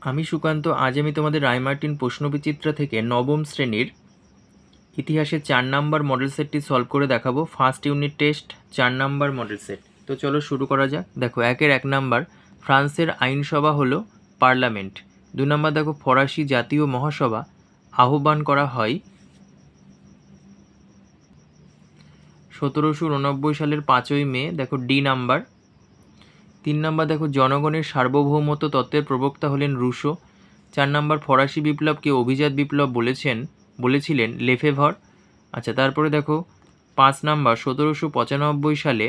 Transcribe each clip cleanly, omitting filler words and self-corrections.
আমি সুকান্ত। আজ আমি তোমাদের রায়মার্টিন প্রশ্নবিচিত্রা থেকে নবম শ্রেণীর ইতিহাসের 4 নম্বর মডেল সেটটি সলভ করে দেখাবো। ফার্স্ট ইউনিট টেস্ট 4 নম্বর মডেল সেট। তো চলো শুরু করা যাক। দেখো 1 নম্বর, ফ্রান্সের আইনসভা হলো পার্লামেন্ট। 2 নম্বর দেখো, ফরাসি জাতীয় মহাসভা আহ্বান করা হয় 1789 সালের 5ই মে। দেখো ডি নাম্বার। 3 নম্বর দেখো, জনগণের সার্বভৌমত্ব তত্ত্বের প্রবক্তা হলেন রুশো। 4 নম্বর, ফরাসি বিপ্লবকে অভিজাত বিপ্লব বলেছিলেন লেফেভর। আচ্ছা, তারপরে দেখো 5 নম্বর, 1795 সালে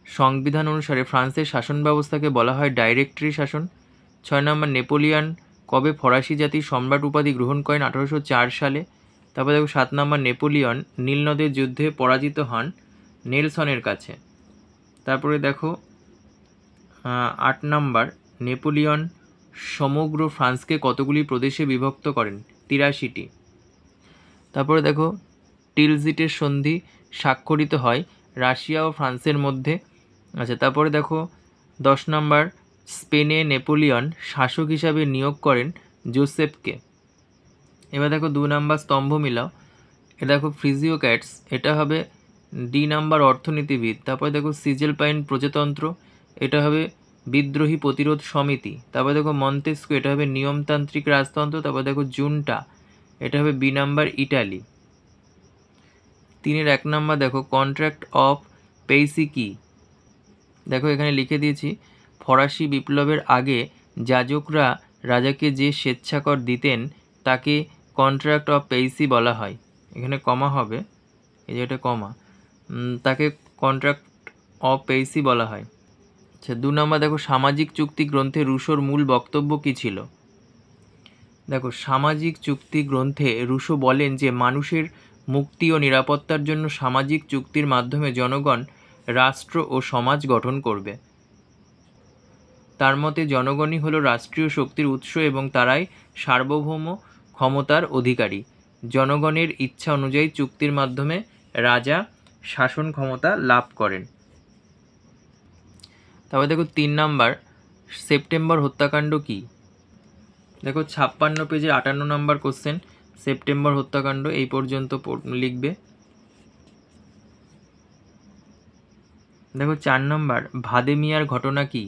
সংবিধান অনুসারে ফ্রান্সের শাসন ব্যবস্থাকে বলা হয় ডাইরেক্টরি শাসন। 6 নম্বর, নেপোলিয়ন কবে ফরাসি জাতির সম্রাট উপাধি গ্রহণ করেন? 1804 সালে। তারপরে দেখো 7 নম্বর, নেপোলিয়ন নীল নদের যুদ্ধে পরাজিত হন নেলসনের কাছে। তারপরে দেখো 8 নম্বর, নেপোলিয়ন সমগ্র ফ্রান্সকে কতগুলি প্রদেশে বিভক্ত করেন? 83টি। তারপরে দেখো টিলজিটের সন্ধি স্বাক্ষরিত হয় রাশিয়া ও ফ্রান্সের মধ্যে। আচ্ছা, তারপরে দেখো 10 নম্বর, স্পেনে নেপোলিয়ন শাসক হিসাবে নিয়োগ করেন জোসেফকে। এবার দেখো 2 নম্বর, স্তম্ভ মিলাও। এটা দেখো ফ্রিজিওক্যাটস, এটা হবে ডি নাম্বার, অর্থনীতিবিদ। তারপরে দেখো সিজেল পাইন প্রজাতন্ত্র, এটা হবে বিদ্রোহী প্রতিরোধ সমিতি। তারপরে দেখো মন্তেস্কো, এটা হবে নিয়মতান্ত্রিক রাজতন্ত্র। তারপরে দেখো জুনটা, এটা হবে বি নাম্বার, ইটালি। 3 1 নম্বর দেখো, কন্ট্রাক্ট অফ পেইসি কি? দেখো এখানে লিখে দিয়েছি, ফরাসি বিপ্লবের আগে যাজকরা রাজাকে যে স্বেচ্ছাকর দিতেন তাকে কন্ট্রাক্ট অফ পেইসি বলা হয়। এখানে কমা হবে, এই যে এটা কমা, তাকে কন্ট্রাক্ট অফ পেইসি বলা হয়। আচ্ছা, 2 নম্বর দেখো, সামাজিক চুক্তি গ্রন্থে রুশোর মূল বক্তব্য কী ছিল? দেখো সামাজিক চুক্তি গ্রন্থে রুশো বলেন যে মানুষের মুক্তি ও নিরাপত্তার জন্য সামাজিক চুক্তির মাধ্যমে জনগণ রাষ্ট্র ও সমাজ গঠন করবে। তার মতে জনগণই হলো রাষ্ট্রীয় শক্তির উৎস এবং তারাই সার্বভৌম ক্ষমতার অধিকারী। জনগণের ইচ্ছা অনুযায়ী চুক্তির মাধ্যমে রাজা শাসন ক্ষমতা লাভ করেন। তারপর দেখো 3 নম্বর, সেপ্টেম্বর হত্যাকাণ্ড কি? দেখো 56 পেজে 58 নম্বর কোশ্চেন, সেপ্টেম্বর হত্যাকাণ্ড এই পর্যন্ত লিখবে। দেখো 4 নম্বর, ভাদে মিয়ার ঘটনা কি?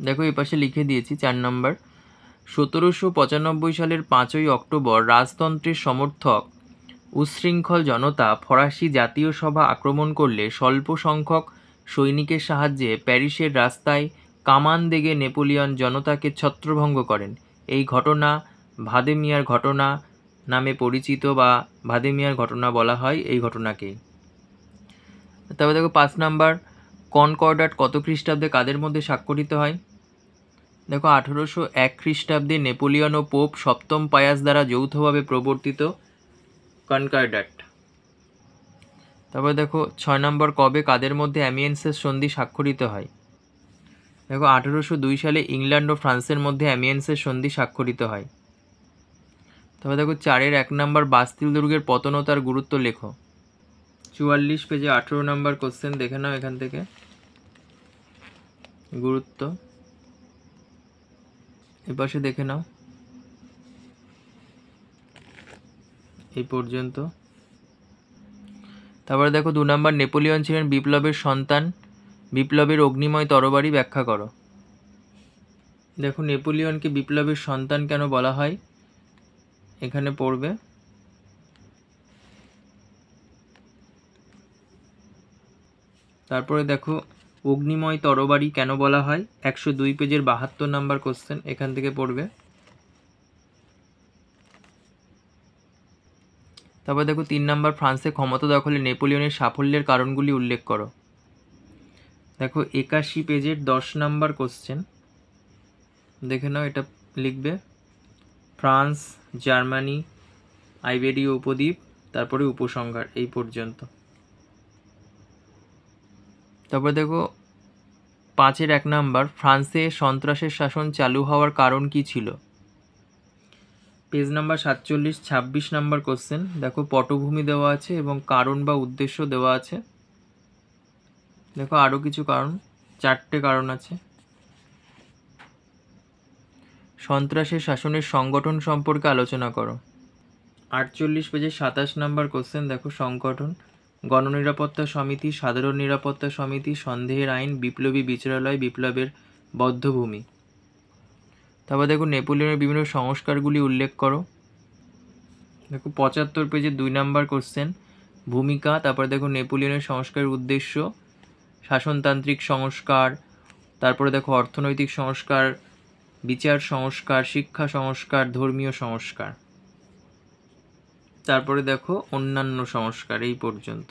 দেখো এই পাশে লিখে দিয়েছি 4 নম্বর, 1795 সালের 5ই অক্টোবর রাজতন্ত্রের সমর্থক উচ্ছৃঙ্খল জনতা ফরাসি জাতীয় সভা আক্রমণ করলে স্বল্প সংখ্যক সৈনিকের সাহায্যে প্যারিসের রাস্তায় কামান দেগে নেপোলিয়ন জনতাকে ছত্রভঙ্গ করেন। এই ঘটনা ভাদে মিয়ার ঘটনা নামে পরিচিত বা ভাদে মিয়ার ঘটনা বলা হয় এই ঘটনাকে। তবে দেখো 5 নম্বর, কনকর্ডাট কত খ্রিস্টাব্দে কাদের মধ্যে স্বাক্ষরিত হয়? দেখো 1801 খ্রিস্টাব্দে নেপোলিয়ন ও পোপ সপ্তম পায়াস দ্বারা যৌথভাবে প্রবর্তিত কনকর্ডাট। তারপর দেখো 6 নম্বর, কবে কাদের মধ্যে অ্যামিয়েন্সের সন্ধি স্বাক্ষরিত হয়? দেখো 1802 সালে ইংল্যান্ড ও ফ্রান্সের মধ্যে অ্যামিয়েন্সের সন্ধি স্বাক্ষরিত হয়। তবে দেখো 4 1 নম্বর, বাস্তিল দুর্গের পতন ও তার গুরুত্ব লেখো। 44 পেজে 18 নম্বর কোশ্চেন, দেখে নাও এখান থেকে গুরুত্ব, এপাশে দেখে নাও এই পর্যন্ত। তারপরে দেখো 2 নম্বর, নেপোলিয়ন ছিলেন বিপ্লবের সন্তান, বিপ্লবের অগ্নিময় তরবারি ব্যাখ্যা করো। দেখো নেপোলিয়নকে বিপ্লবের সন্তান কেন বলা হয় এখানে পড়বে। তারপরে দেখো অগ্নিময় তরবারি কেন বলা হয়, 102 পেজের 72 নম্বর কোশ্চেন, এখান থেকে পড়বে। তারপর দেখো 3 নম্বর, ফ্রান্সে ক্ষমতা দখলে নেপোলিয়নের সাফল্যের কারণগুলি উল্লেখ করো। দেখো 81 পেজের 10 নম্বর কোশ্চেন, দেখে নাও, এটা লিখবে ফ্রান্স, জার্মানি, আইবেরীয় উপদ্বীপ, তারপরে উপসংহার এই পর্যন্ত। তারপরে দেখো 5 1 নম্বর, ফ্রান্সে সন্ত্রাসের শাসন চালু হওয়ার কারণ কি ছিল? পেজ নাম্বার 47 26 নম্বর কোশ্চেন, দেখো পটভূমি দেওয়া আছে এবং কারণ বা উদ্দেশ্য দেওয়া আছে। দেখো আরও কিছু কারণ, 4টে কারণ আছে। সন্ত্রাসের শাসনের সংগঠন সম্পর্কে আলোচনা করো। 48 পেজে 27 নম্বর কোশ্চেন দেখো, সংগঠন: গণনিরাপত্তা সমিতি, সাধারণ নিরাপত্তা সমিতি, সন্দেহের আইন, বিপ্লবী বিচারালয়, বিপ্লবের বদ্ধভূমি। তারপর দেখো নেপোলিয়নের বিভিন্ন সংস্কারগুলি উল্লেখ করো। দেখো 75 পেজে 2 নম্বর কোশ্চেন, ভূমিকা। তারপরে দেখো নেপোলিয়নের সংস্কারের উদ্দেশ্য: শাসনতান্ত্রিক সংস্কার, তারপরে দেখো অর্থনৈতিক সংস্কার, বিচার সংস্কার, শিক্ষা সংস্কার, ধর্মীয় সংস্কার। তারপরে দেখো অন্যান্য সংস্কার। এই পর্যন্ত।